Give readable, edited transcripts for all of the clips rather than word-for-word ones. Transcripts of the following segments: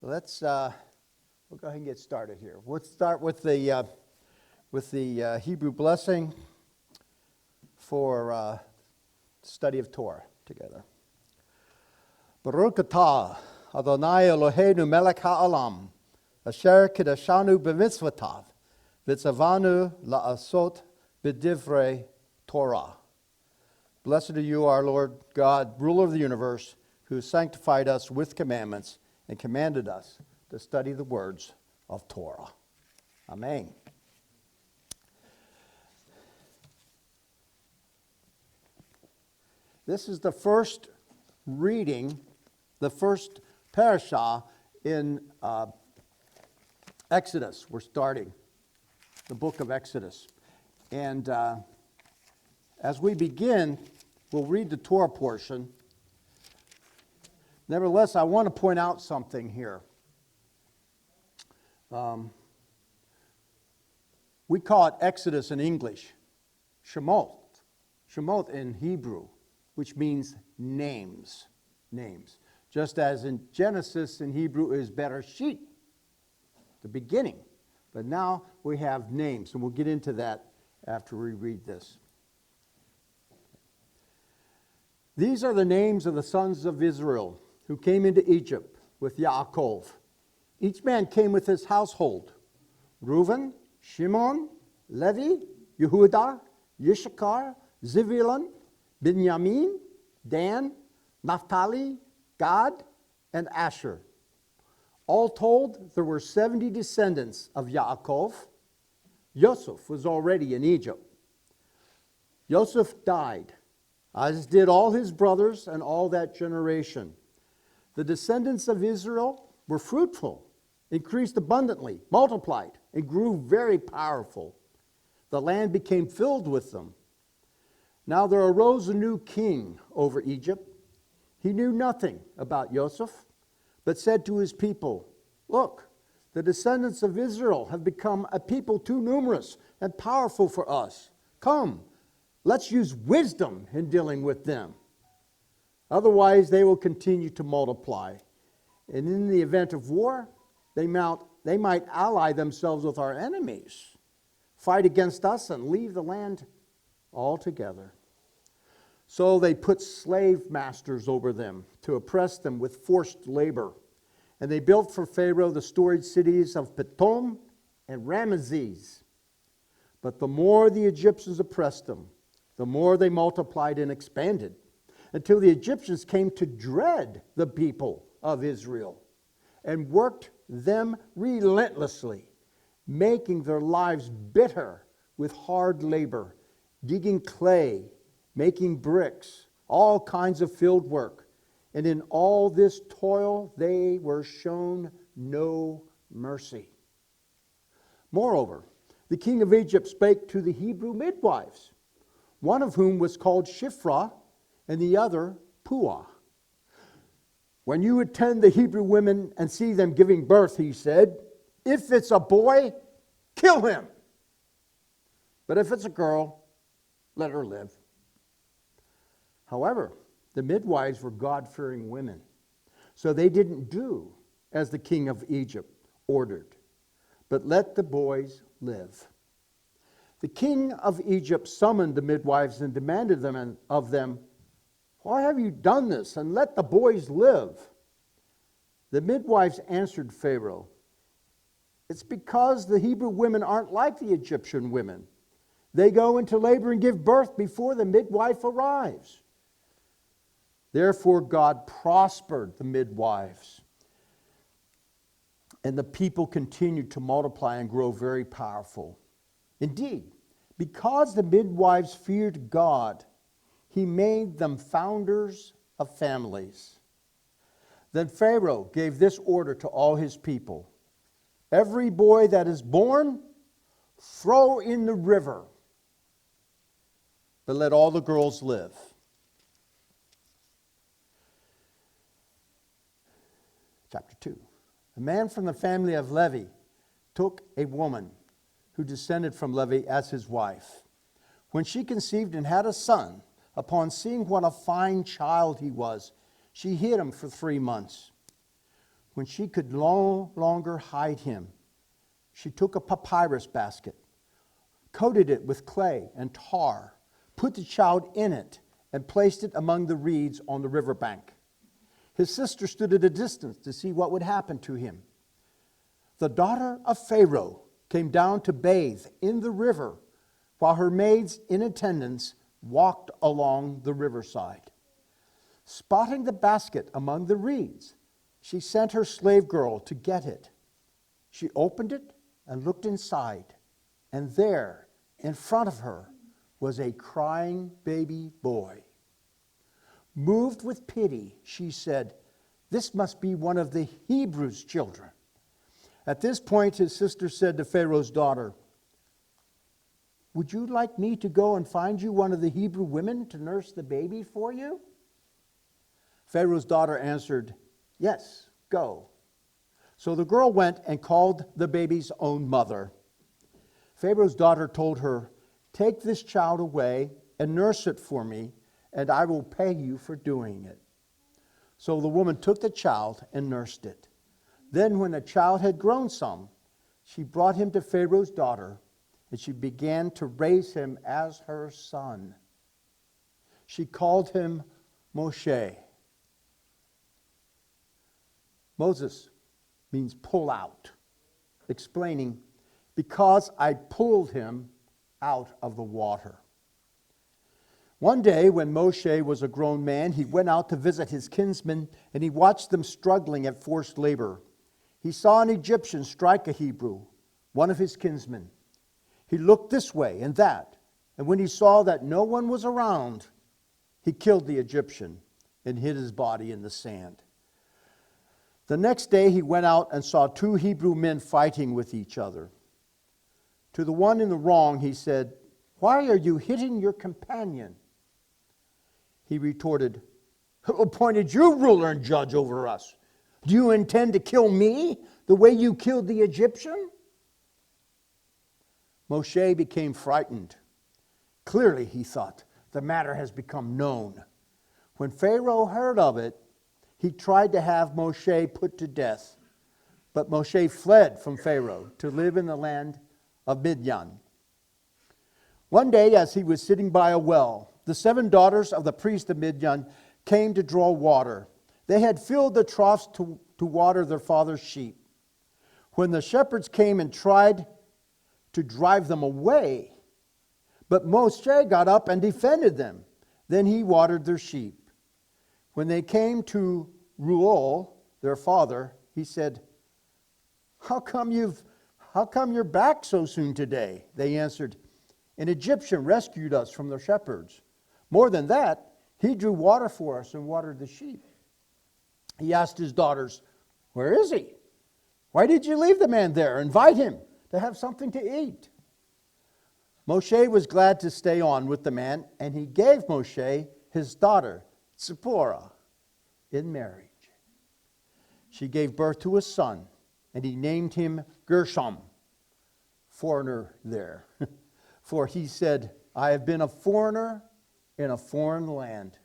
We'll go ahead and get started here. We'll start with the Hebrew blessing for study of Torah together. Baruch atah Adonai Eloheinu melech ha'olam asher kidashanu b'mitzvotav v'tzavanu la'asot b'divrei Torah. Blessed are you, our Lord God, ruler of the universe, who has sanctified us with commandments and commanded us to study the words of Torah. Amen. This is the first reading, the first parashah in Exodus. We're starting the book of Exodus. And as we begin, we'll read the Torah portion. Nevertheless, I want to point out something here. We call it Exodus in English, Shemot. Shemot in Hebrew, which means names. Names. Just as in Genesis in Hebrew is Bereshit, the beginning. But now we have names, and we'll get into that after we read this. These are the names of the sons of Israel who came into Egypt with Yaakov. Each man came with his household: Reuben, Shimon, Levi, Yehudah, Yishakar, Zebulun, Binyamin, Dan, Naphtali, Gad, and Asher. All told, there were 70 descendants of Yaakov. Joseph was already in Egypt. Joseph died, as did all his brothers and all that generation. The descendants of Israel were fruitful, increased abundantly, multiplied, and grew very powerful. The land became filled with them. Now there arose a new king over Egypt. He knew nothing about Joseph, but said to his people, "Look, the descendants of Israel have become a people too numerous and powerful for us. Come, let's use wisdom in dealing with them. Otherwise, they will continue to multiply. And in the event of war, they might ally themselves with our enemies, fight against us, and leave the land altogether." So they put slave masters over them to oppress them with forced labor. And they built for Pharaoh the storage cities of Pithom and Ramesses. But the more the Egyptians oppressed them, the more they multiplied and expanded, until the Egyptians came to dread the people of Israel and worked them relentlessly, making their lives bitter with hard labor, digging clay, making bricks, all kinds of field work. And in all this toil, they were shown no mercy. Moreover, the king of Egypt spake to the Hebrew midwives, one of whom was called Shiphrah, and the other Puah. "When you attend the Hebrew women and see them giving birth," he said, "if it's a boy, kill him. But if it's a girl, let her live." However, the midwives were God-fearing women, so they didn't do as the king of Egypt ordered, but let the boys live. The king of Egypt summoned the midwives and demanded of them, "Why have you done this, and let the boys live?" The midwives answered Pharaoh, "It's because the Hebrew women aren't like the Egyptian women. They go into labor and give birth before the midwife arrives." Therefore God prospered the midwives, and the people continued to multiply and grow very powerful. Indeed, because the midwives feared God, he made them founders of families. Then Pharaoh gave this order to all his people: "Every boy that is born, throw in the river, but let all the girls live." Chapter 2. A man from the family of Levi took a woman who descended from Levi as his wife. When she conceived and had a son, upon seeing what a fine child he was, she hid him for 3 months. When she could no longer hide him, she took a papyrus basket, coated it with clay and tar, put the child in it, and placed it among the reeds on the riverbank. His sister stood at a distance to see what would happen to him. The daughter of Pharaoh came down to bathe in the river, while her maids in attendance walked along the riverside. Spotting the basket among the reeds, she sent her slave girl to get it. She opened it and looked inside, and there, in front of her, was a crying baby boy. Moved with pity, she said, "This must be one of the Hebrews' children." At this point, his sister said to Pharaoh's daughter, "Would you like me to go and find you one of the Hebrew women to nurse the baby for you?" Pharaoh's daughter answered, "Yes, go." So the girl went and called the baby's own mother. Pharaoh's daughter told her, "Take this child away and nurse it for me, and I will pay you for doing it." So the woman took the child and nursed it. Then when the child had grown some, she brought him to Pharaoh's daughter, and she began to raise him as her son. She called him Moshe. Moses means pull out, explaining, because I pulled him out of the water. One day when Moshe was a grown man, he went out to visit his kinsmen, and he watched them struggling at forced labor. He saw an Egyptian strike a Hebrew, one of his kinsmen. He looked this way and that, and when he saw that no one was around, he killed the Egyptian and hid his body in the sand. The next day he went out and saw two Hebrew men fighting with each other. To the one in the wrong he said, "Why are you hitting your companion?" He retorted, "Who appointed you ruler and judge over us? Do you intend to kill me the way you killed the Egyptian?" Moshe became frightened. Clearly, he thought, the matter has become known. When Pharaoh heard of it, he tried to have Moshe put to death. But Moshe fled from Pharaoh to live in the land of Midian. One day, as he was sitting by a well, the 7 daughters of the priest of Midian came to draw water. They had filled the troughs to water their father's sheep. When the shepherds came and tried to drive them away, but Moshe got up and defended them. Then he watered their sheep. When they came to Reuel, their father, he said, How come you're back so soon today?" They answered, "An Egyptian rescued us from the shepherds. More than that, he drew water for us and watered the sheep." He asked his daughters, "Where is he? Why did you leave the man there? Invite him to have something to eat." Moshe was glad to stay on with the man, and he gave Moshe his daughter, Zipporah, in marriage. She gave birth to a son, and he named him Gershom, foreigner there. For he said, "I have been a foreigner in a foreign land."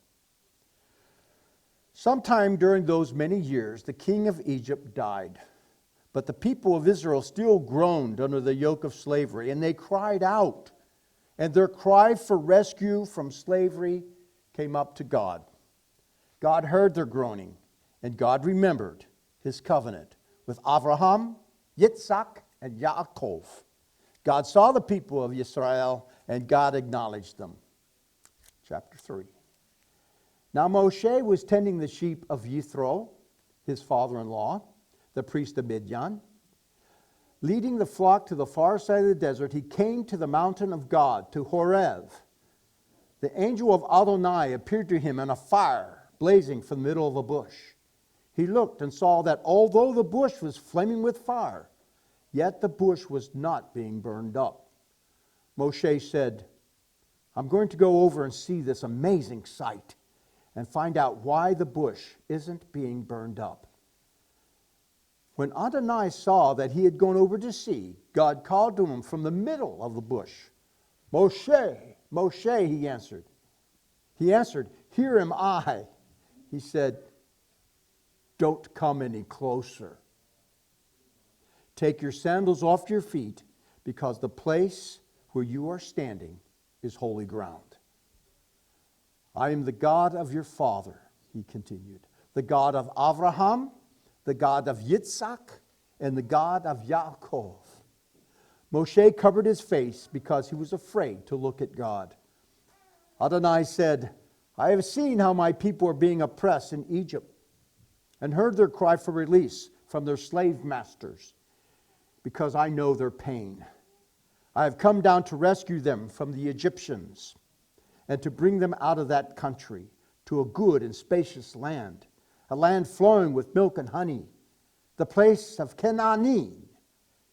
Sometime during those many years, the king of Egypt died. But the people of Israel still groaned under the yoke of slavery, and they cried out. And their cry for rescue from slavery came up to God. God heard their groaning, and God remembered his covenant with Abraham, Yitzhak, and Yaakov. God saw the people of Israel, and God acknowledged them. Chapter 3. Now Moshe was tending the sheep of Yithro, his father-in-law, the priest of Midian. Leading the flock to the far side of the desert, he came to the mountain of God, to Horeb. The angel of Adonai appeared to him in a fire blazing from the middle of a bush. He looked and saw that although the bush was flaming with fire, yet the bush was not being burned up. Moshe said, "I'm going to go over and see this amazing sight and find out why the bush isn't being burned up." When Adonai saw that he had gone over to see, God called to him from the middle of the bush. "Moshe, Moshe," he answered. He answered, "Here am I." He said, Don't come any closer. Take your sandals off your feet, because the place where you are standing is holy ground. I am the God of your father, he continued, the God of Abraham, the God of Yitzhak, and the God of Yaakov. Moshe covered his face because he was afraid to look at God. Adonai said, I have seen how my people are being oppressed in Egypt, and heard their cry for release from their slave masters, because I know their pain. I have come down to rescue them from the Egyptians, and to bring them out of that country to a good and spacious land, a land flowing with milk and honey, the place of Canaanite,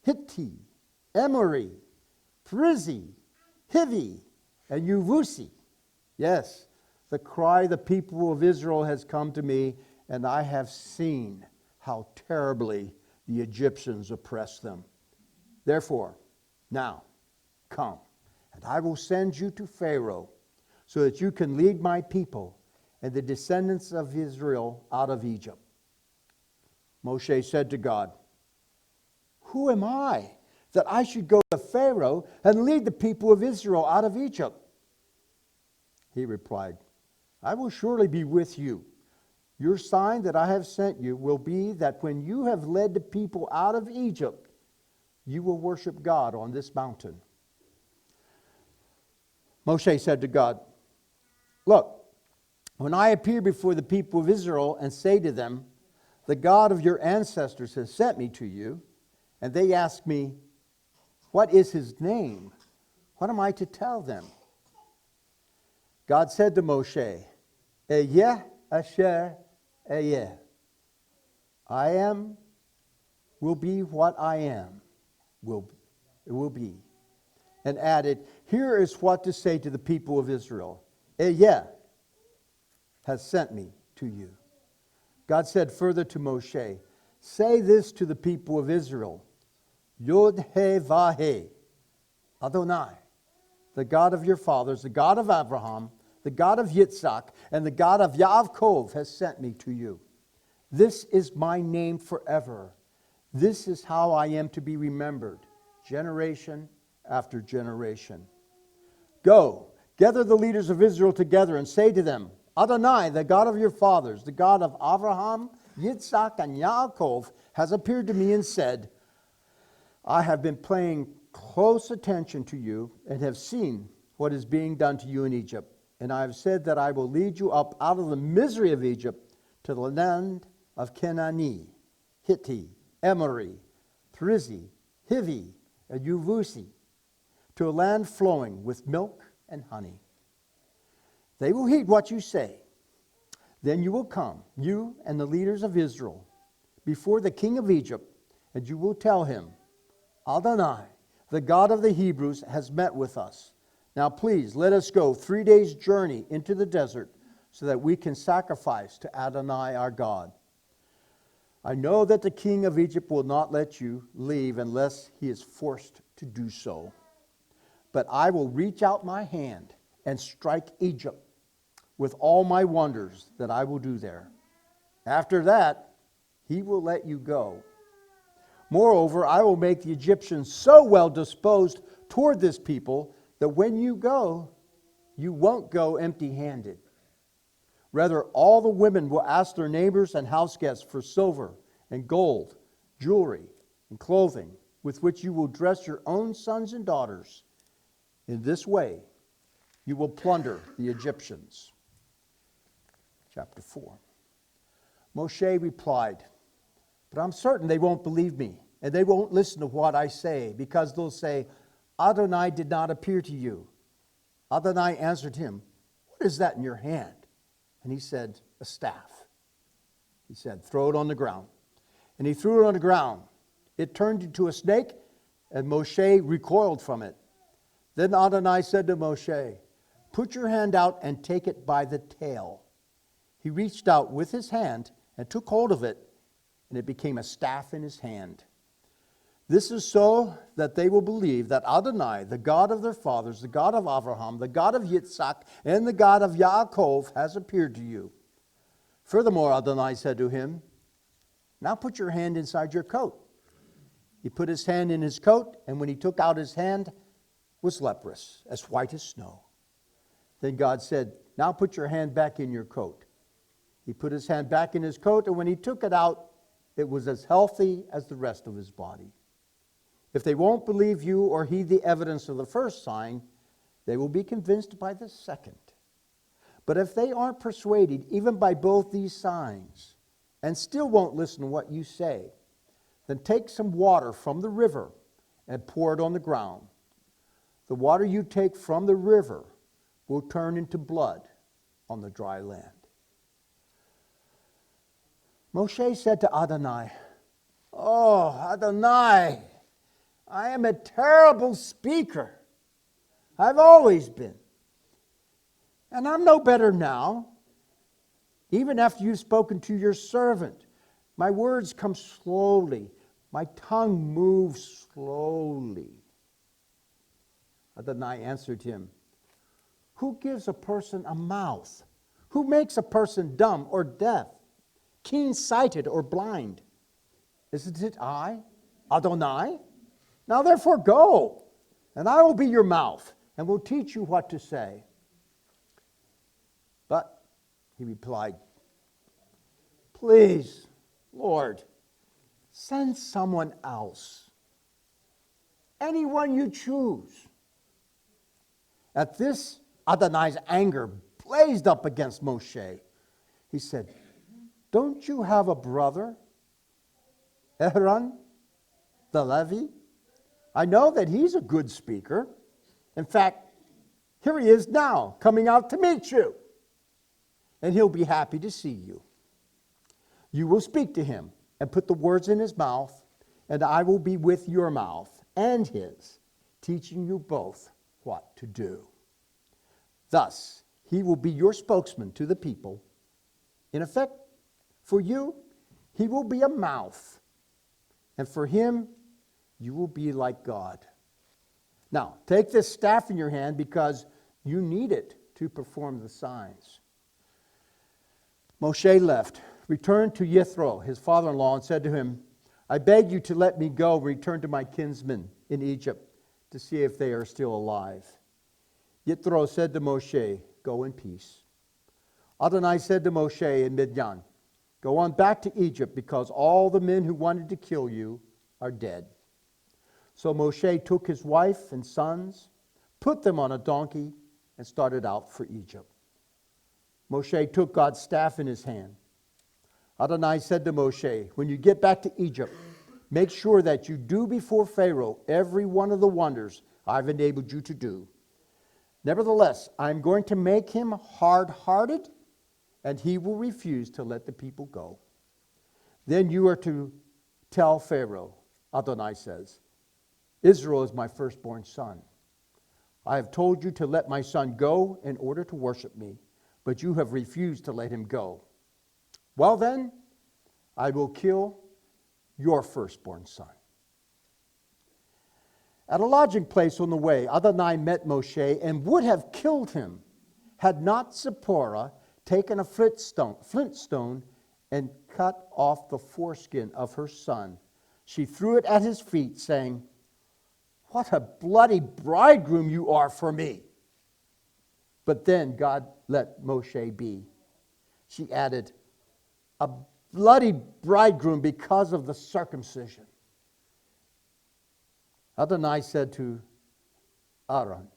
Hittite, Emory, Perizzi, Hivi, and Yevusi. Yes, the cry of the people of Israel has come to me, and I have seen how terribly the Egyptians oppress them. Therefore, now, come, and I will send you to Pharaoh, so that you can lead my people and the descendants of Israel out of Egypt. Moshe said to God, who am I that I should go to Pharaoh and lead the people of Israel out of Egypt? He replied, I will surely be with you. Your sign that I have sent you will be that when you have led the people out of Egypt, you will worship God on this mountain. Moshe said to God, look, when I appear before the people of Israel and say to them, the God of your ancestors has sent me to you, and they ask me, what is his name? What am I to tell them? God said to Moshe, Eyeh Asher Eyeh. I am will be what I am. It will be. And added, here is what to say to the people of Israel. Eyeh has sent me to you. God said further to Moshe, say this to the people of Israel. Yod He Vah He, Adonai, the God of your fathers, the God of Abraham, the God of Yitzhak, and the God of Yaakov has sent me to you. This is my name forever. This is how I am to be remembered, generation after generation. Go, gather the leaders of Israel together and say to them, Adonai, the God of your fathers, the God of Abraham, Yitzhak, and Yaakov, has appeared to me and said, I have been paying close attention to you and have seen what is being done to you in Egypt. And I have said that I will lead you up out of the misery of Egypt to the land of Canaanite, Hittite, Emory, Perizzi, Hivi, and Yevusi, to a land flowing with milk and honey. They will heed what you say. Then you will come, you and the leaders of Israel, before the king of Egypt, and you will tell him, Adonai, the God of the Hebrews, has met with us. Now please, let us go 3 days' journey into the desert so that we can sacrifice to Adonai our God. I know that the king of Egypt will not let you leave unless he is forced to do so. But I will reach out my hand and strike Egypt with all my wonders that I will do there. After that, he will let you go. Moreover, I will make the Egyptians so well disposed toward this people that when you go, you won't go empty-handed. Rather, all the women will ask their neighbors and house guests for silver and gold, jewelry, and clothing, with which you will dress your own sons and daughters. In this way, you will plunder the Egyptians. Chapter 4. Moshe replied, but I'm certain they won't believe me, and they won't listen to what I say, because they'll say, Adonai did not appear to you. Adonai answered him, what is that in your hand? And he said, a staff. He said, throw it on the ground. And he threw it on the ground. It turned into a snake, and Moshe recoiled from it. Then Adonai said to Moshe, put your hand out and take it by the tail. He reached out with his hand and took hold of it, and it became a staff in his hand. This is so that they will believe that Adonai, the God of their fathers, the God of Abraham, the God of Yitzhak, and the God of Yaakov has appeared to you. Furthermore, Adonai said to him, Now put your hand inside your coat. He put his hand in his coat, and when he took out his hand, was leprous, as white as snow. Then God said, now put your hand back in your coat. He put his hand back in his coat, and when he took it out, it was as healthy as the rest of his body. If they won't believe you or heed the evidence of the first sign, they will be convinced by the second. But if they aren't persuaded even by both these signs and still won't listen to what you say, then take some water from the river and pour it on the ground. The water you take from the river will turn into blood on the dry land. Moshe said to Adonai, "Oh, Adonai, I am a terrible speaker. I've always been. And I'm no better now. Even after you've spoken to your servant, my words come slowly. My tongue moves slowly." Adonai answered him, "Who gives a person a mouth? Who makes a person dumb or deaf, keen-sighted or blind? Isn't it I, Adonai? Now therefore go, and I will be your mouth, and will teach you what to say." But he replied, "Please, Lord, send someone else, anyone you choose." At this, Adonai's anger blazed up against Moshe. He said, "Don't you have a brother, Aaron the Levi? I know that he's a good speaker. In fact, here he is now, coming out to meet you. And he'll be happy to see you. You will speak to him and put the words in his mouth, and I will be with your mouth and his, teaching you both what to do. Thus, he will be your spokesman to the people. In effect, for you, he will be a mouth, and for him, you will be like God. Now, take this staff in your hand because you need it to perform the signs." Moshe left, returned to Yithro, his father-in-law, and said to him, "I beg you to let me go and return to my kinsmen in Egypt to see if they are still alive." Yithro said to Moshe, "Go in peace." Adonai said to Moshe in Midian, "Go on back to Egypt because all the men who wanted to kill you are dead." So Moshe took his wife and sons, put them on a donkey, and started out for Egypt. Moshe took God's staff in his hand. Adonai said to Moshe, "When you get back to Egypt, make sure that you do before Pharaoh every one of the wonders I've enabled you to do. Nevertheless, I'm going to make him hard-hearted, and he will refuse to let the people go. Then you are to tell Pharaoh," Adonai says, "Israel is my firstborn son. I have told you to let my son go in order to worship me, but you have refused to let him go. Well then, I will kill your firstborn son." At a lodging place on the way, Adonai met Moshe and would have killed him had not Zipporah taken a flint stone and cut off the foreskin of her son. She threw it at his feet, saying, "What a bloody bridegroom you are for me." But then God let Moshe be. She added, "A bloody bridegroom because of the circumcision." Adonai said to Aaron,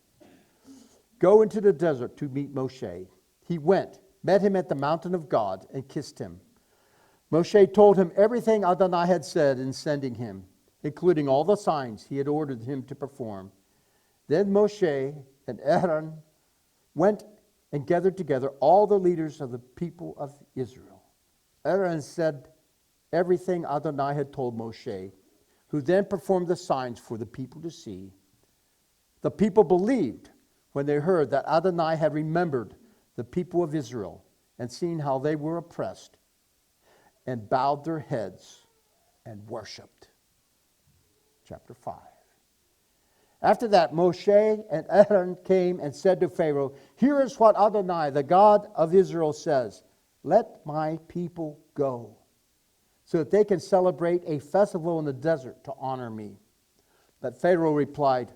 "Go into the desert to meet Moshe." He went, met him at the mountain of God, and kissed him. Moshe told him everything Adonai had said in sending him, including all the signs he had ordered him to perform. Then Moshe and Aaron went and gathered together all the leaders of the people of Israel. Aaron said everything Adonai had told Moshe, who then performed the signs for the people to see. The people believed when they heard that Adonai had remembered the people of Israel and seen how they were oppressed, and bowed their heads and worshipped. Chapter 5. After that, Moshe and Aaron came and said to Pharaoh, "Here is what Adonai, the God of Israel, says. Let my people go, so that they can celebrate a festival in the desert to honor me." But Pharaoh replied,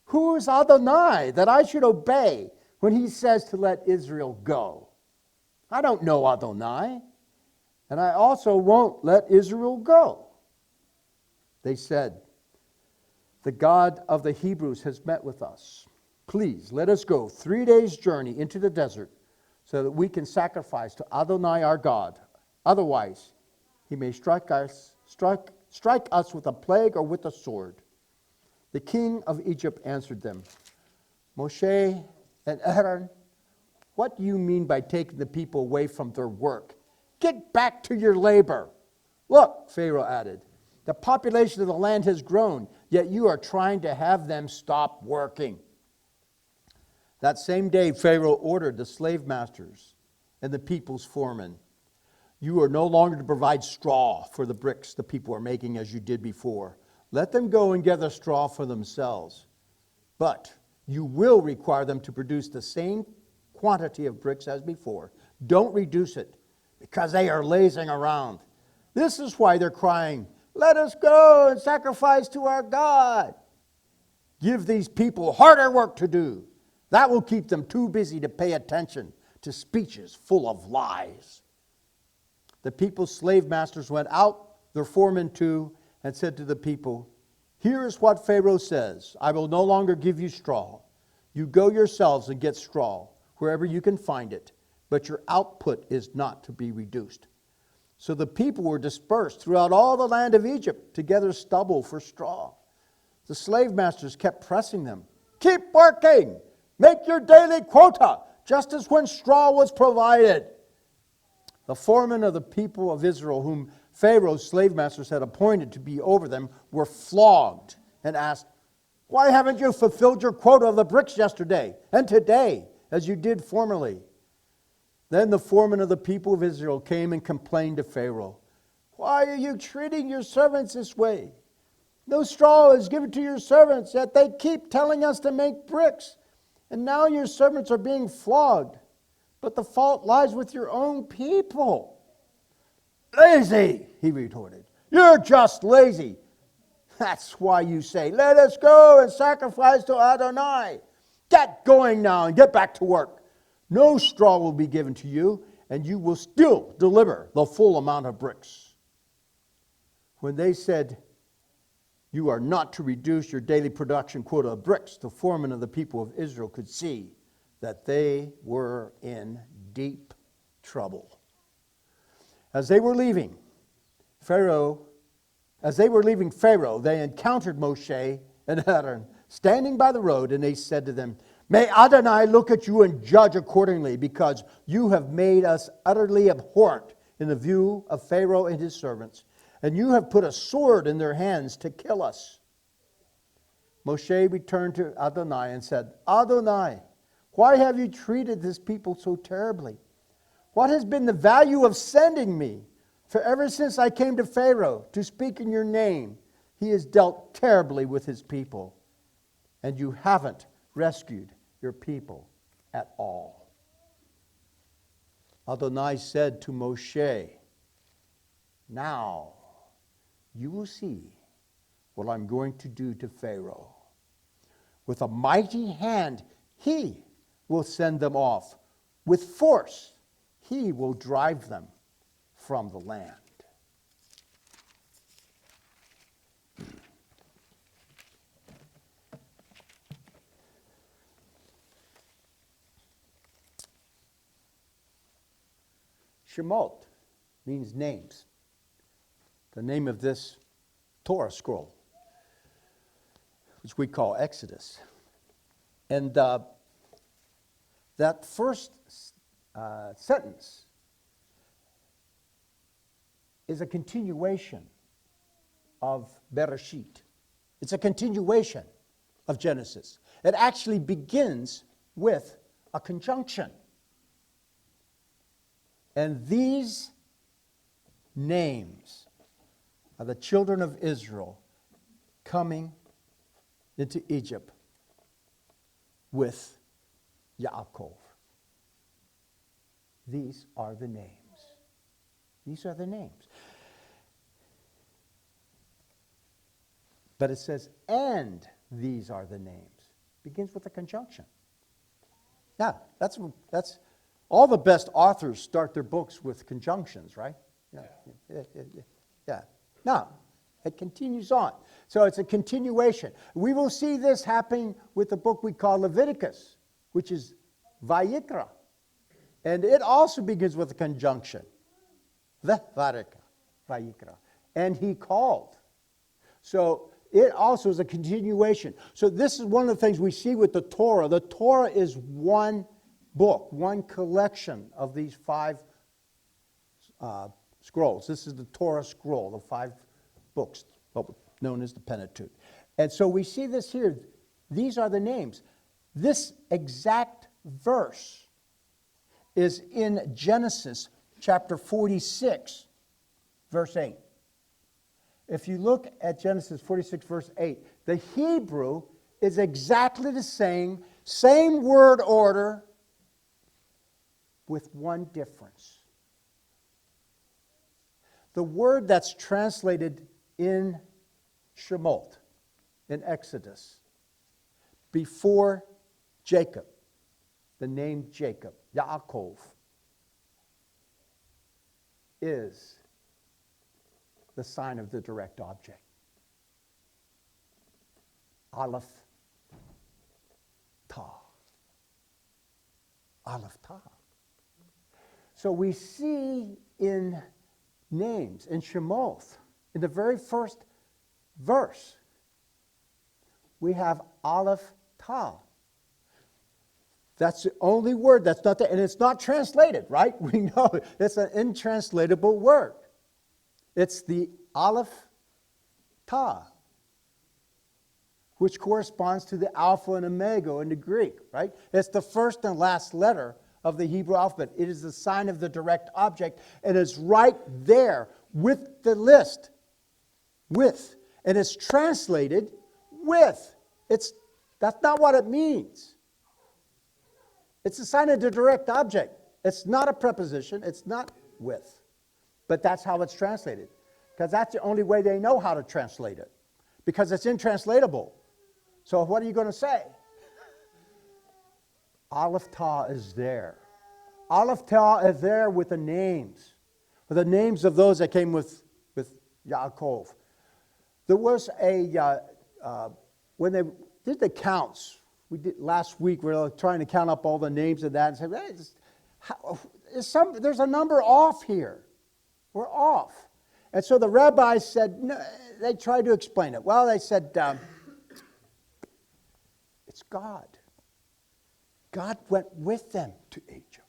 "Who is Adonai that I should obey when he says to let Israel go? I don't know Adonai, and I also won't let Israel go." They said, "The God of the Hebrews has met with us. Please let us go 3 days' journey into the desert so that we can sacrifice to Adonai our God. Otherwise, he may strike us with a plague or with a sword." The king of Egypt answered them, "Moshe and Aaron, what do you mean by taking the people away from their work? Get back to your labor." "Look," Pharaoh added, "the population of the land has grown, yet you are trying to have them stop working." That same day, Pharaoh ordered the slave masters and the people's foremen, "You are no longer to provide straw for the bricks the people are making as you did before. Let them go and gather straw for themselves. But you will require them to produce the same quantity of bricks as before. Don't reduce it, because they are lazing around. This is why they're crying, 'Let us go and sacrifice to our God.' Give these people harder work to do. That will keep them too busy to pay attention to speeches full of lies." The people's slave masters went out, their foremen too, and said to the people, "Here is what Pharaoh says. I will no longer give you straw. You go yourselves and get straw wherever you can find it, but your output is not to be reduced." So the people were dispersed throughout all the land of Egypt to gather stubble for straw. The slave masters kept pressing them, "Keep working! Make your daily quota, just as when straw was provided." The foremen of the people of Israel, whom Pharaoh's slave masters had appointed to be over them, were flogged and asked, "Why haven't you fulfilled your quota of the bricks yesterday and today, as you did formerly?" Then the foreman of the people of Israel came and complained to Pharaoh, "Why are you treating your servants this way? No straw is given to your servants, yet they keep telling us to make bricks. And now your servants are being flogged. But the fault lies with your own people." "Lazy," he retorted. "You're just lazy. That's why you say, 'Let us go and sacrifice to Adonai.' Get going now and get back to work. No straw will be given to you, and you will still deliver the full amount of bricks." When they said, "You are not to reduce your daily production quota of bricks," the foreman of the people of Israel could see that they were in deep trouble. As they were leaving Pharaoh, they encountered Moshe and Aaron standing by the road, and they said to them, "May Adonai look at you and judge accordingly, because you have made us utterly abhorrent in the view of Pharaoh and his servants, and you have put a sword in their hands to kill us." Moshe returned to Adonai and said, "Adonai, why have you treated this people so terribly? What has been the value of sending me? For ever since I came to Pharaoh to speak in your name, he has dealt terribly with his people, and you haven't rescued your people at all." Adonai said to Moshe, "Now you will see what I'm going to do to Pharaoh. With a mighty hand, he will send them off. With force, he will drive them from the land." Shemot means names. The name of this Torah scroll, which we call Exodus. And that first sentence is a continuation of Bereshit. It's a continuation of Genesis. It actually begins with a conjunction. And these names are the children of Israel coming into Egypt with Yaakov. These are the names. These are the names. But it says, and these are the names. Begins with a conjunction. Yeah, that's all the best authors start their books with conjunctions, right? Yeah. Now, it continues on. So it's a continuation. We will see this happening with the book we call Leviticus, which is Vayikra. And it also begins with a conjunction. Vayikra. And he called. So it also is a continuation. So this is one of the things we see with the Torah. The Torah is one book, one collection of these 5 scrolls. This is the Torah scroll, the 5 books, known as the Pentateuch. And so we see this here. These are the names. This exact verse is in Genesis chapter 46, verse 8. If you look at Genesis 46, verse 8, the Hebrew is exactly the same word order, with one difference. The word that's translated in Shemot, in Exodus, before Jacob, the name Jacob, Yaakov, is the sign of the direct object. Aleph Ta. Aleph Ta. So we see in names, in Shemoth, in the very first verse, we have Aleph Ta. That's the only word that's not there. And it's not translated, right? We know it's an intranslatable word. It's the Aleph Ta, which corresponds to the Alpha and Omega in the Greek, right? It's the first and last letter of the Hebrew alphabet. It is the sign of the direct object, and it's right there with the list. With. And it's translated with. That's not what it means. It's a sign of the direct object. It's not a preposition. It's not with. But that's how it's translated. Because that's the only way they know how to translate it. Because it's intranslatable. So what are you going to say? Aleph Ta is there. Aleph Ta is there with the names. With the names of those that came with Yaakov. There was when they did the counts, we did last week, we were trying to count up all the names of that and say, there's a number off here. We're off. And so the rabbis said, no, they tried to explain it. Well, they said, it's God. God went with them to Egypt.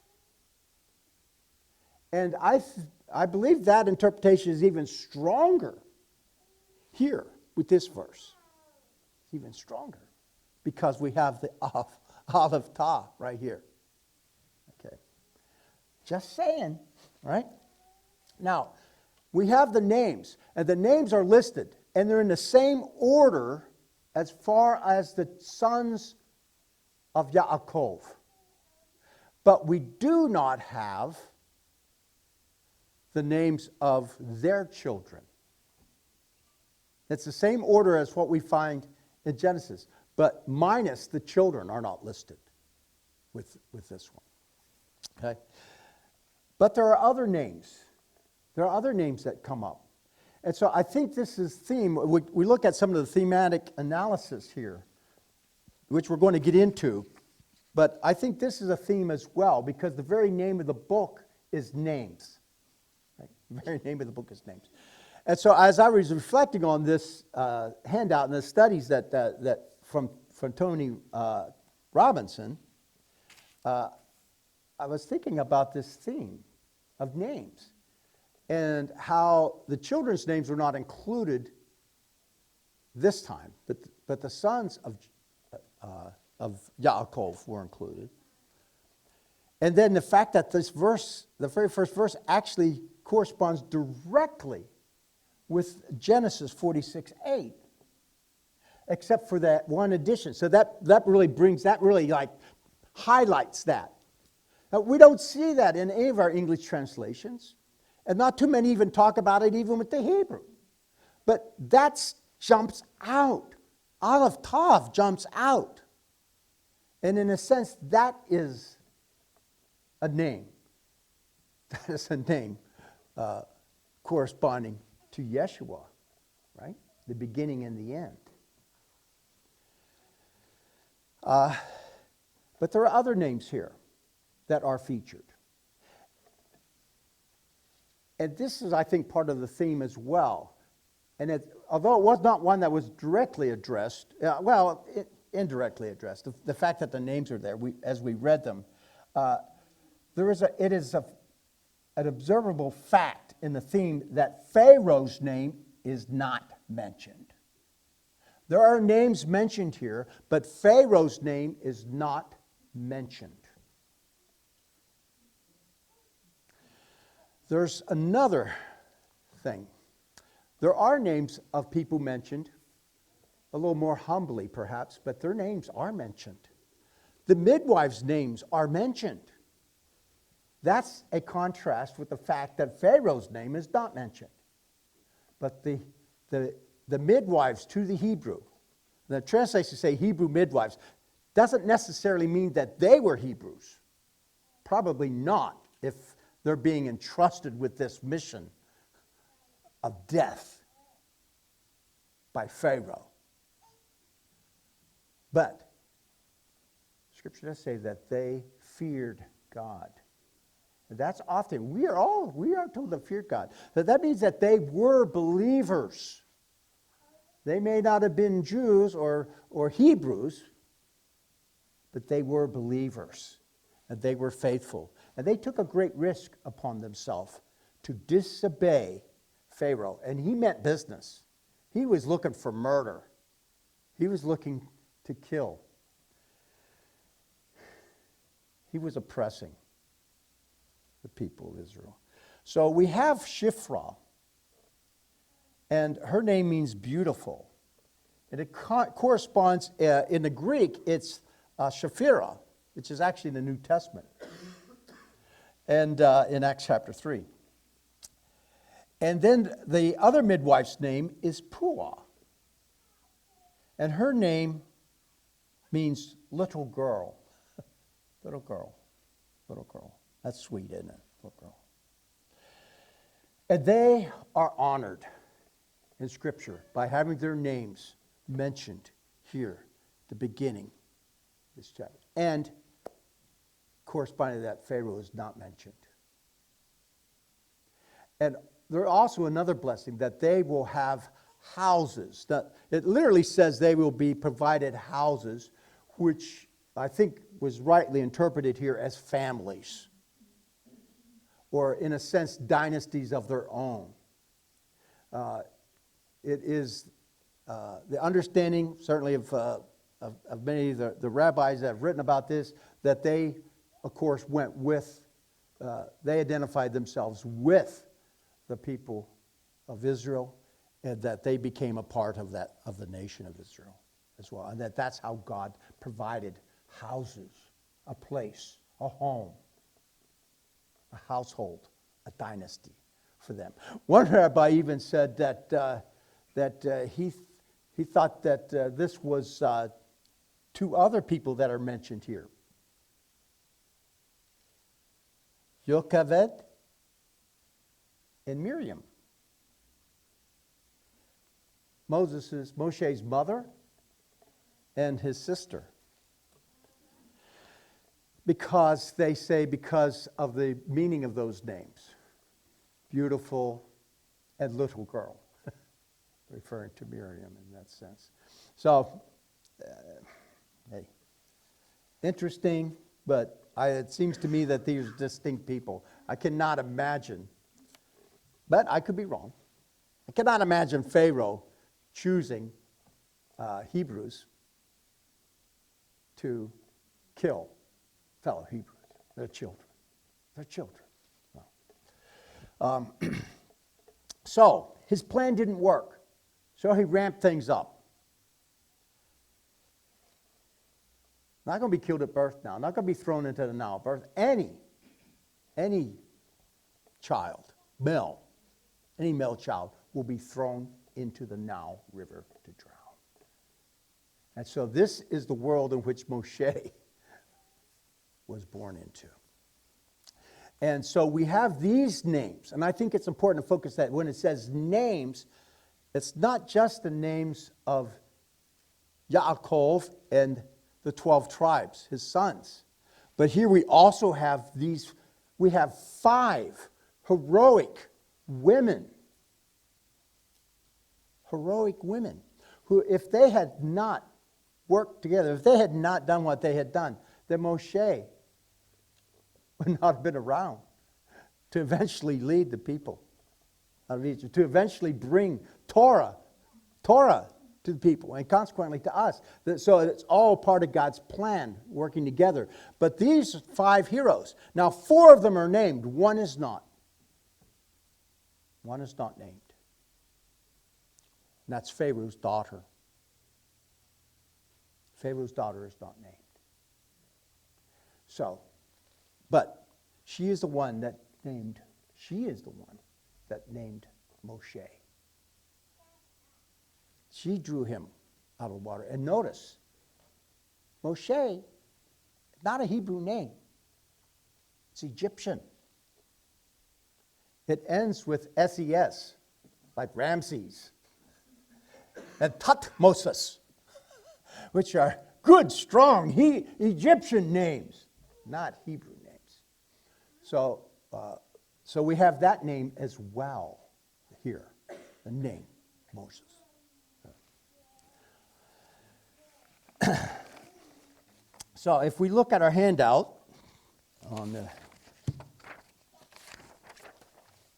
And I believe that interpretation is even stronger here with this verse. It's even stronger because we have the Aleph Ta right here. Okay. Just saying, right? Now, we have the names, and the names are listed, and they're in the same order as far as the sons of Yaakov. But we do not have the names of their children. It's the same order as what we find in Genesis, but minus the children are not listed with this one. Okay? But there are other names. There are other names that come up. And so I think this is theme. We look at some of the thematic analysis here, which we're going to get into. But I think this is a theme as well, because the very name of the book is names. Right? The very name of the book is names. And so as I was reflecting on this handout and the studies that from Tony Robinson, I was thinking about this theme of names and how the children's names were not included this time, but the sons of Yaakov were included. And then the fact that this verse, the very first verse, actually corresponds directly with Genesis 46:8, except for that one addition. So that really like highlights that. Now, we don't see that in any of our English translations, and not too many even talk about it even with the Hebrew. But that's jumps out. Aleph Tav jumps out. And in a sense, that is a name. That is a name corresponding to Yeshua, right? The beginning and the end. But there are other names here that are featured. And this is, I think, part of the theme as well. And although it was not one that was directly addressed, indirectly addressed, the fact that the names are there, as we read them, it is an observable fact in the theme that Pharaoh's name is not mentioned. There are names mentioned here, but Pharaoh's name is not mentioned. There's another thing. There are names of people mentioned, a little more humbly perhaps, but their names are mentioned. The midwives' names are mentioned. That's a contrast with the fact that Pharaoh's name is not mentioned. But the midwives to the Hebrew, the translations say Hebrew midwives, doesn't necessarily mean that they were Hebrews. Probably not, if they're being entrusted with this mission of death by Pharaoh. But Scripture does say that they feared God. And that's often, we are told to fear God. That means that they were believers. They may not have been Jews or Hebrews, but they were believers. And they were faithful. And they took a great risk upon themselves to disobey Pharaoh. And he meant business. He was looking for murder. He was looking to kill. He was oppressing the people of Israel. So we have Shiphrah. And her name means beautiful. And it corresponds, in the Greek, it's Shaphrah, which is actually in the New Testament. And in Acts chapter 3. And then the other midwife's name is Puah. And her name means little girl. Little girl. Little girl. That's sweet, isn't it? Little girl. And they are honored in Scripture by having their names mentioned here at the beginning of this chapter. And corresponding to that, Pharaoh is not mentioned. And there's also another blessing, that they will have houses. That it literally says they will be provided houses, which I think was rightly interpreted here as families, or in a sense, dynasties of their own. It is the understanding, certainly of many of the rabbis that have written about this, that they, of course, went with, they identified themselves with the people of Israel, and that they became a part of the nation of Israel as well. And that's how God provided houses, a place, a home, a household, a dynasty for them. One rabbi even said that he thought that this was two other people that are mentioned here. Yocheved and Miriam. Moshe's mother and his sister. Because they say, because of the meaning of those names. Beautiful and little girl. Referring to Miriam in that sense. So, hey, interesting, but it seems to me that these are distinct people. I cannot imagine, but I could be wrong. I cannot imagine Pharaoh choosing Hebrews to kill fellow Hebrews. They're children. They're children. No. So, his plan didn't work. So he ramped things up. Not going to be killed at birth now. Not going to be thrown into the Nile birth. Any child, any male child, will be thrown into the Nile River And so this is the world in which Moshe was born into. And so we have these names, and I think it's important to focus that when it says names, it's not just the names of Yaakov and the 12 tribes, his sons. But here we also have we have 5 heroic women. Heroic women who, if they had not worked together, if they had not done what they had done, then Moshe would not have been around to eventually lead the people out of Egypt, to eventually bring Torah to the people, and consequently to us. So it's all part of God's plan working together. But these 5 heroes, now 4 of them are named, one is not. One is not named. And that's Pharaoh's daughter. Pharaoh's daughter is not named. So, but she is the one that named Moshe. She drew him out of the water. And notice, Moshe, not a Hebrew name. It's Egyptian. It ends with S-E-S, like Ramses. And Tutmosis, which are good, strong Egyptian names, not Hebrew names. So we have that name as well here, the name Moses. So if we look at our handout on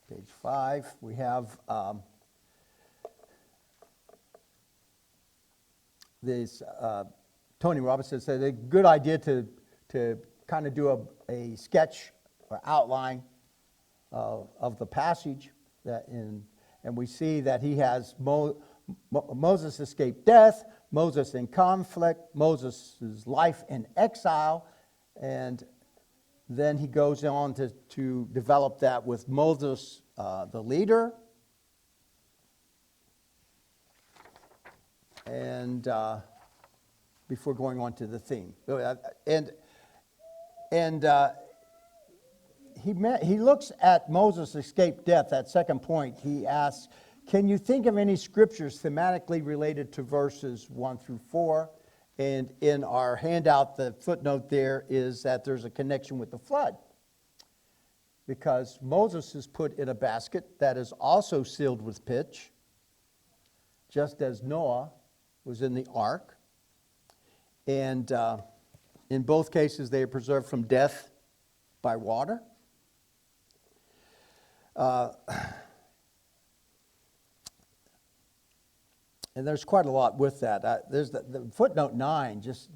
page 5, we have this. Tony Robinson said a good idea to kind of do a sketch or outline of the passage and we see that he has Moses escaped death, Moses in conflict, Moses' life in exile, and then he goes on to develop that with Moses, the leader, and before going on to the theme. He looks at Moses' escaped death, that second point. He asks, can you think of any scriptures thematically related to verses 1 through 4? And in our handout, the footnote there is that there's a connection with the flood. Because Moses is put in a basket that is also sealed with pitch, just as Noah was in the ark. And in both cases, they are preserved from death by water. And there's quite a lot with that. There's the footnote 9 just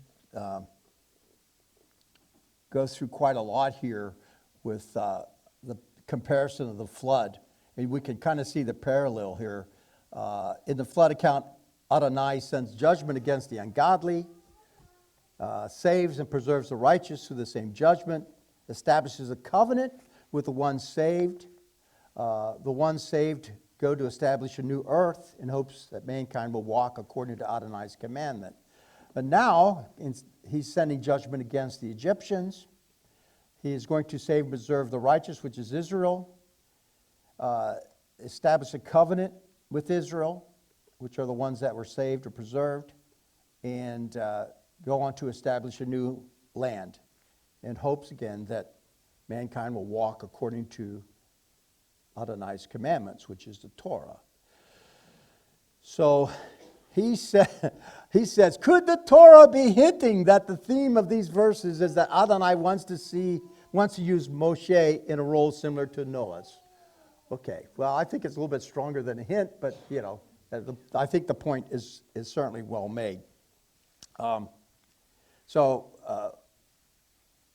goes through quite a lot here with the comparison of the flood. And we can kind of see the parallel here. In the flood account, Adonai sends judgment against the ungodly, saves and preserves the righteous through the same judgment, establishes a covenant with the ones saved. The ones saved go to establish a new earth in hopes that mankind will walk according to Adonai's commandment. But now, he's sending judgment against the Egyptians. He is going to save and preserve the righteous, which is Israel. Establish a covenant with Israel, which are the ones that were saved or preserved. And go on to establish a new land in hopes, again, that mankind will walk according to Adonai's commandments, which is the Torah. So he says, could the Torah be hinting that the theme of these verses is that Adonai wants to use Moshe in a role similar to Noah's? Okay, well, I think it's a little bit stronger than a hint, but I think the point is certainly well made.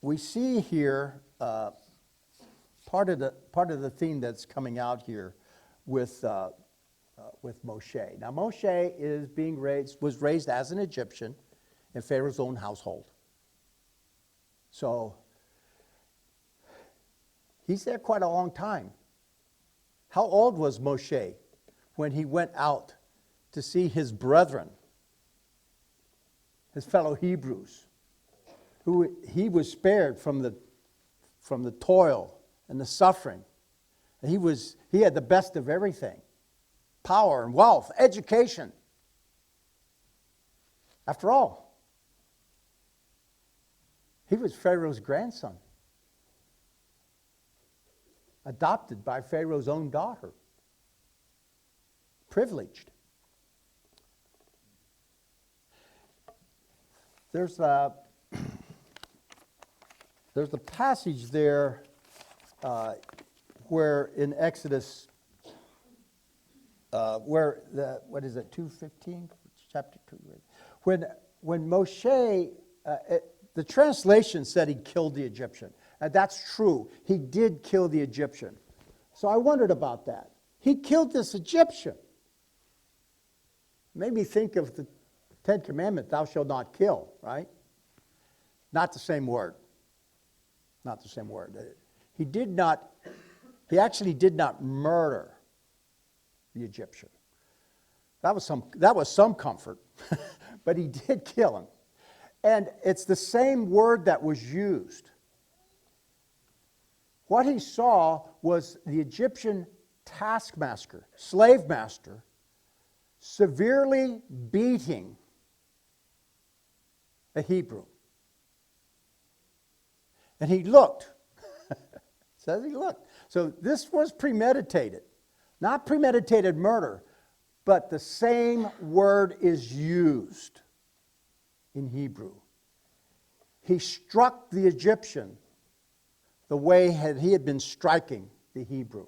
We see here part of the theme that's coming out here with Moshe. Now, Moshe was raised as an Egyptian in Pharaoh's own household. So he's there quite a long time. How old was Moshe when he went out to see his brethren his fellow Hebrews, who he was spared from the toil and the suffering. And he had the best of everything. Power and wealth, education. After all, he was Pharaoh's grandson, adopted by Pharaoh's own daughter. Privileged. There's a passage there where in Exodus, where what is it, 2:15, chapter 2, when Moshe, the translation said he killed the Egyptian, and that's true. He did kill the Egyptian. So I wondered about that. He killed this Egyptian. Made me think of the Ten Commandments, thou shalt not kill, right? Not the same word. Not the same word. He actually did not murder the Egyptian. That was some comfort, but he did kill him. And it's the same word that was used. What he saw was the Egyptian taskmaster, slave master, severely beating a Hebrew. And he looked. It says he looked. So this was premeditated. Not premeditated murder, but the same word is used in Hebrew. He struck the Egyptian the way he had been striking the Hebrew.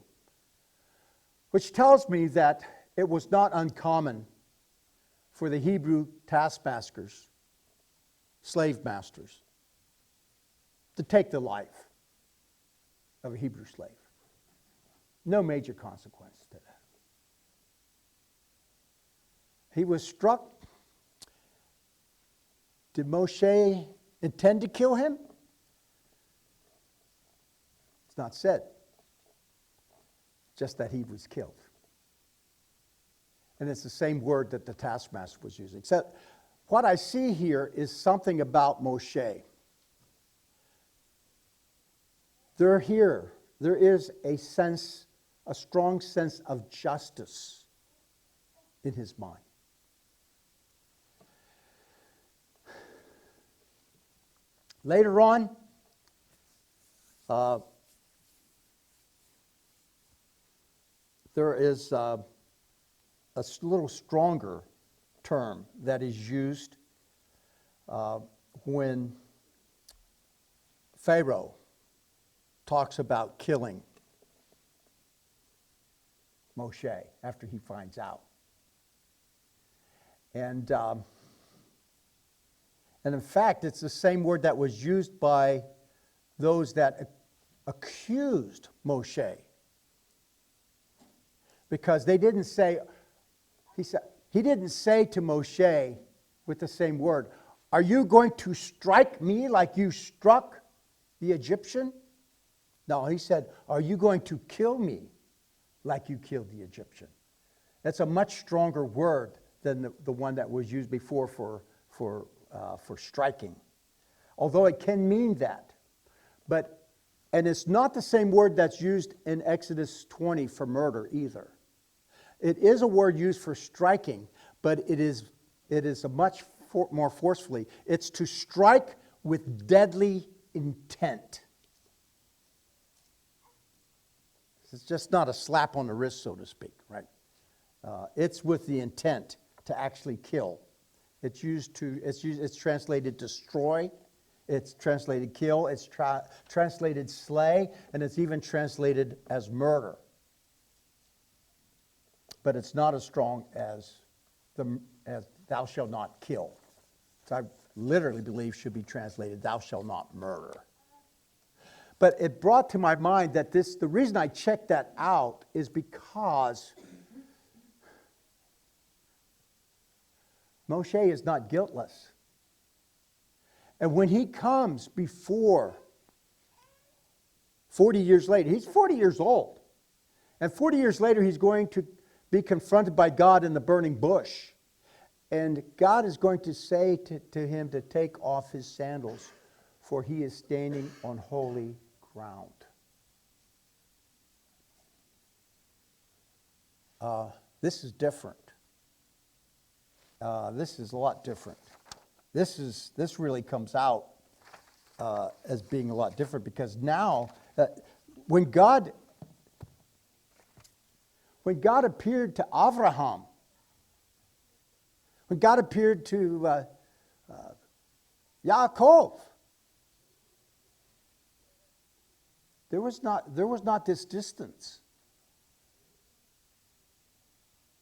Which tells me that it was not uncommon for the Hebrew taskmasters, slave masters, to take the life of a Hebrew slave. No major consequence to that. He was struck. Did Moshe intend to kill him? It's not said. Just that he was killed. And it's the same word that the taskmaster was using. Except what I see here is something about Moshe. There is a strong sense of justice in his mind. Later on, there is a little stronger term that is used when Pharaoh talks about killing Moshe after he finds out. And in fact, it's the same word that was used by those that accused Moshe. Because they didn't say, he didn't say to Moshe with the same word, are you going to strike me like you struck the Egyptian? No, he said, are you going to kill me like you killed the Egyptian? That's a much stronger word than the one that was used before for striking. Although it can mean that. And it's not the same word that's used in Exodus 20 for murder either. It is a word used for striking, but it is a much more forcefully. It's to strike with deadly intent. It's just not a slap on the wrist, so to speak, right? It's with the intent to actually kill. It's translated destroy, it's translated kill, it's translated slay, and it's even translated as murder. But it's not as strong as thou shalt not kill. So I literally believe should be translated thou shalt not murder. But it brought to my mind that the reason I checked that out is because Moshe is not guiltless. And when he comes before 40 years later, he's 40 years old. And 40 years later, he's going to be confronted by God in the burning bush. And God is going to say to him to take off his sandals, for he is standing on holy ground. This is different. This is a lot different. This really comes out as being a lot different, because now, when God appeared to Abraham, when God appeared to Yaakov, there was not this distance.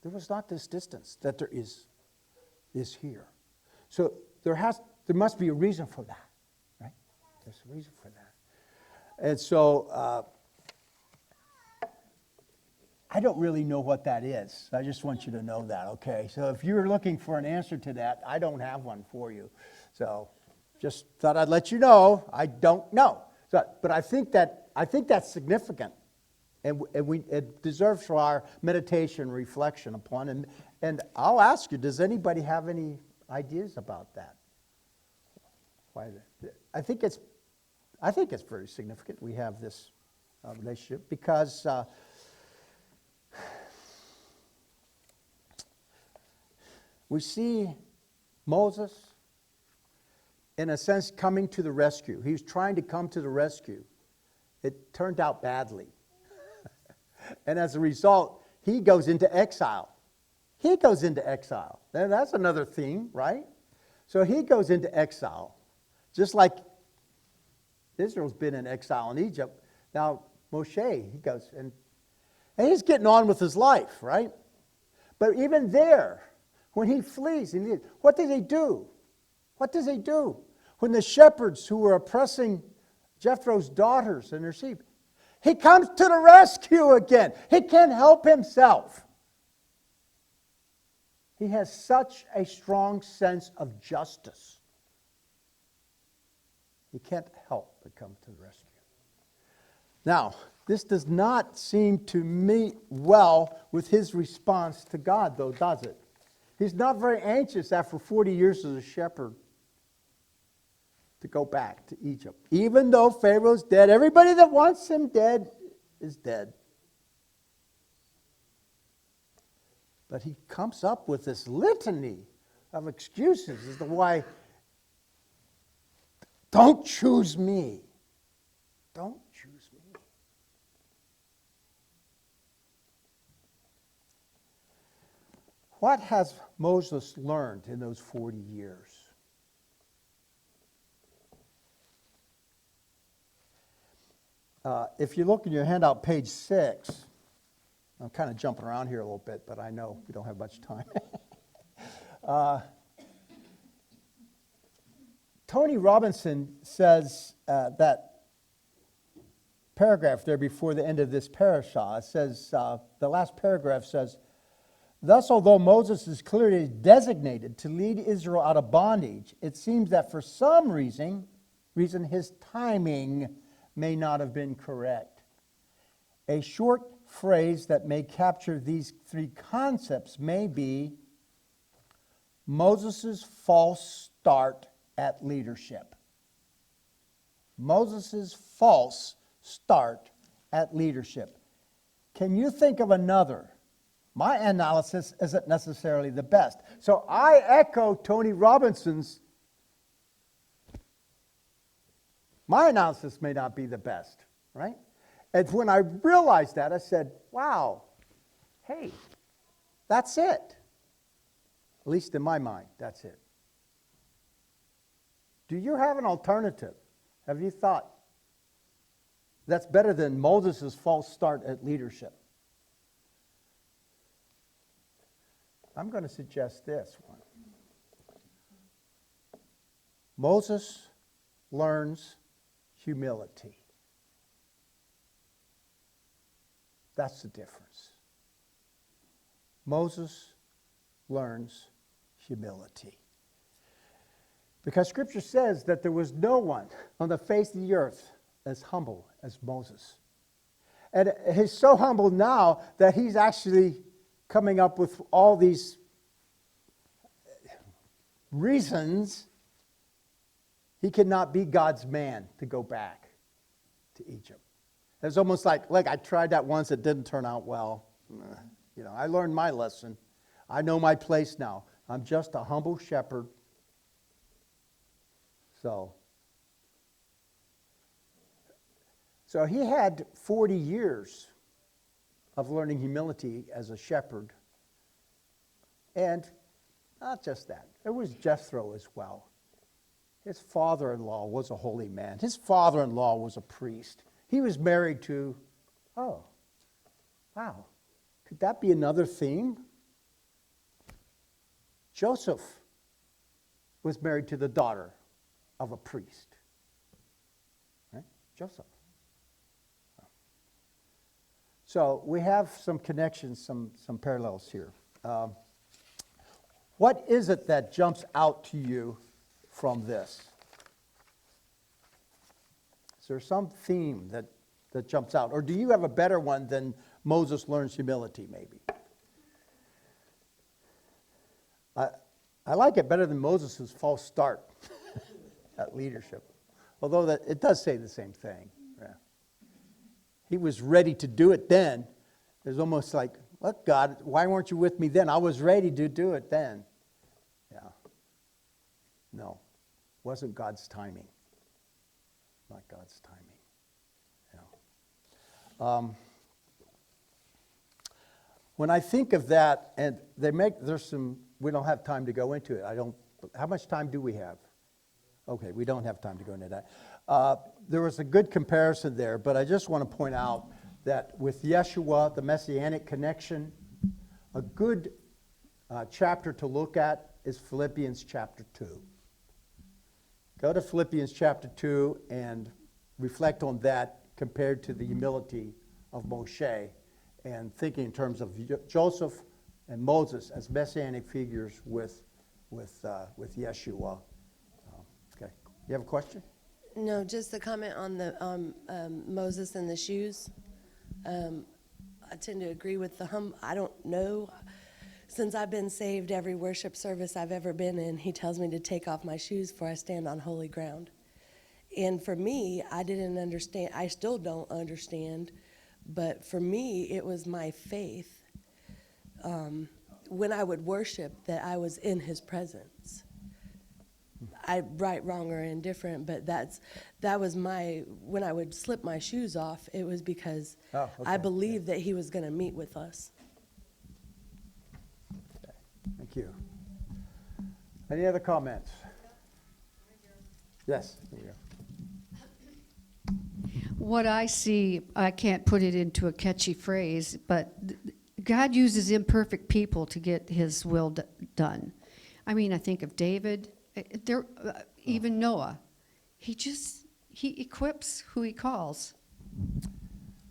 There was not this distance that there is here. So there must be a reason for that, right? There's a reason for that. And so I don't really know what that is. I just want you to know that, okay? So if you're looking for an answer to that, I don't have one for you. So just thought I'd let you know. I don't know. So, but I think that's significant. And it deserves for our meditation, reflection upon. And I'll ask you, does anybody have any ideas about that? I think it's very significant we have this relationship, because we see Moses, in a sense, coming to the rescue. He was trying to come to the rescue. It turned out badly. And as a result, he goes into exile. He goes into exile. And that's another theme, right? So he goes into exile. Just like Israel's been in exile in Egypt. Now, Moshe, he goes, and he's getting on with his life, right? But even there, when he flees, what does he do? What does he do? When the shepherds who were oppressing Jethro's daughters and their sheep, he comes to the rescue again. He can't help himself. He has such a strong sense of justice. He can't help but come to the rescue. Now, this does not seem to meet well with his response to God, though, does it? He's not very anxious after 40 years as a shepherd to go back to Egypt. Even though Pharaoh's dead, everybody that wants him dead is dead. But he comes up with this litany of excuses as to why, don't choose me. Don't choose me. What has Moses learned in those 40 years? If you look in your handout, page 6, I'm kind of jumping around here a little bit, but I know we don't have much time. Tony Robinson says that paragraph there before the end of this parashah, it says, the last paragraph says, thus, although Moses is clearly designated to lead Israel out of bondage, it seems that for some reason his timing may not have been correct. A short phrase that may capture these three concepts may be Moses' false start at leadership. Moses' false start at leadership. Can you think of another? My analysis isn't necessarily the best. So I echo Tony Robinson's. My analysis may not be the best, right? And when I realized that, I said, wow, hey, that's it. At least in my mind, that's it. Do you have an alternative? Have you thought that's better than Moses' false start at leadership? I'm going to suggest this one. Moses learns humility. That's the difference. Moses learns humility. Because Scripture says that there was no one on the face of the earth as humble as Moses. And he's so humble now that he's actually coming up with all these reasons he could not be God's man to go back to Egypt. It's almost like I tried that once, it didn't turn out well. I learned my lesson. I know my place now. I'm just a humble shepherd. So he had 40 years of learning humility as a shepherd. And not just that. There was Jethro as well. His father-in-law was a holy man. His father-in-law was a priest. He was married to, oh, wow. Could that be another theme? Joseph was married to the daughter of a priest. Right? Joseph. So we have some connections, some parallels here. What is it that jumps out to you from this? Is there some theme that jumps out? Or do you have a better one than Moses learns humility, maybe? I like it better than Moses' false start at leadership. Although it does say the same thing. Yeah. He was ready to do it then. It's almost like, look, God, why weren't you with me then? I was ready to do it then. Yeah. No. Wasn't God's timing. Not God's timing. Yeah. When I think of that, and we don't have time to go into it. How much time do we have? Okay, we don't have time to go into that. There was a good comparison there, but I just want to point out that with Yeshua, the Messianic connection, a good chapter to look at is Philippians Chapter 2. Go to Philippians Chapter 2 and reflect on that compared to the humility of Moshe, and thinking in terms of Joseph and Moses as messianic figures with Yeshua. Okay, you have a question? No, just a comment on the Moses and the shoes. I tend to agree with I don't know. Since I've been saved, every worship service I've ever been in, he tells me to take off my shoes for I stand on holy ground. And for me, I didn't understand. I still don't understand. But for me, it was my faith when I would worship that I was in his presence. Right, wrong, or indifferent, but that was when I would slip my shoes off, it was because I believed that he was going to meet with us. Okay. Thank you. Any other comments? Yes. There we go. What I see, I can't put it into a catchy phrase, but God uses imperfect people to get his will done. I mean, I think of David, even Noah. He equips who he calls.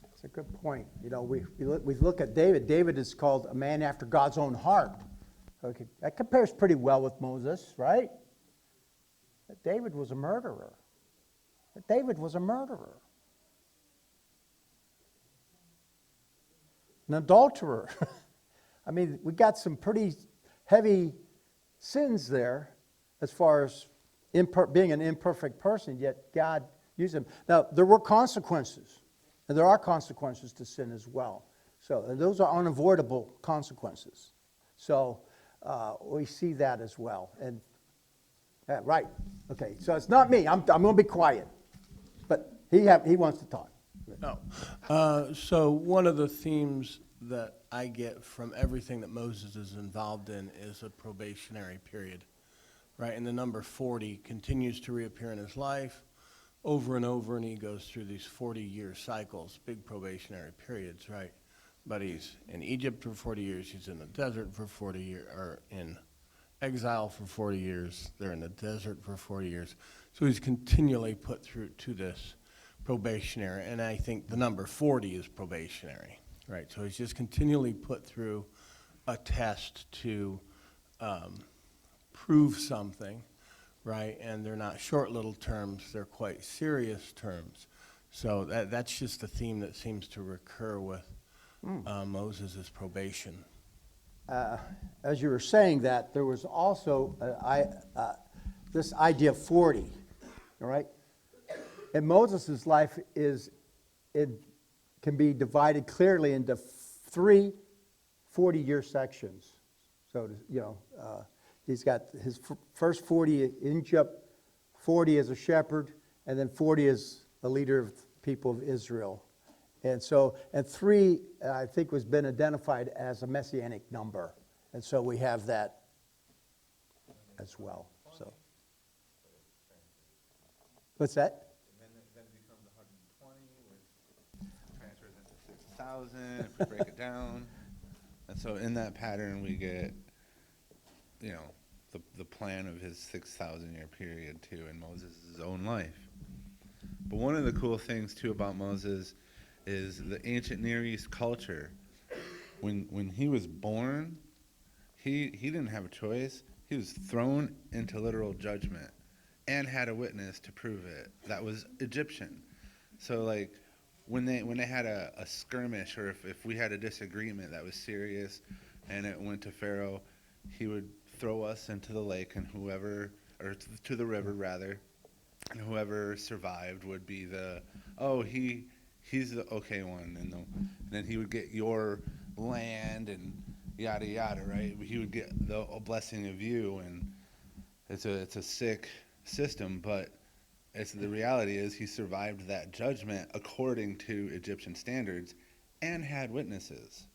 That's a good point. We look at David. David is called a man after God's own heart. Okay, that compares pretty well with Moses, right? But David was a murderer. An adulterer. I mean, we got some pretty heavy sins there as far as being an imperfect person, yet God used him. Now, there were consequences, and there are consequences to sin as well. So, and those are unavoidable consequences. So, we see that as well. And right, okay. So it's not me. I'm going to be quiet, but he wants to talk. No. So one of the themes that I get from everything that Moses is involved in is a probationary period, right? And the number 40 continues to reappear in his life over and over, and he goes through these 40-year cycles, big probationary periods, right? But he's in Egypt for 40 years, he's in the desert for 40 years, or in exile for 40 years, they're in the desert for 40 years. So he's continually put through to this probationary, and I think the number 40 is probationary, right? So he's just continually put through a test to prove something, right? And they're not short little terms, they're quite serious terms. So that's just a theme that seems to recur with Moses' probation. as you were saying that, there was also this idea of 40, all right? And Moses' life can be divided clearly into three 40-year sections. So, he's got his first 40 in Egypt, 40 as a shepherd, and then 40 as a leader of the people of Israel. And 3, I think, was been identified as a messianic number. And so we have that as well. So, what's that? And then it becomes 120, which transfers into 6,000 if we break it down. And so in that pattern, we get, the plan of his 6,000-year period, too, in Moses' own life. But one of the cool things, too, about Moses is the ancient Near East culture. When he was born, he didn't have a choice. He was thrown into literal judgment and had a witness to prove it. That was Egyptian. So, like, when they had a skirmish, or if we had a disagreement that was serious and it went to Pharaoh, he would throw us into the lake, and to the river rather, and whoever survived would be he's the okay one, and then he would get your land and yada yada, right? He would get a blessing of you, and it's a sick system, but the reality is he survived that judgment according to Egyptian standards and had witnesses.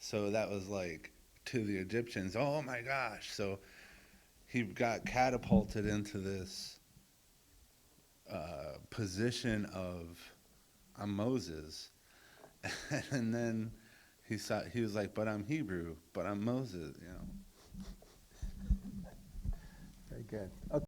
So that was like, to the Egyptians, oh my gosh. So he got catapulted into this position of, I'm Moses. And then he was like, but I'm Hebrew, but I'm Moses, Very good. Okay.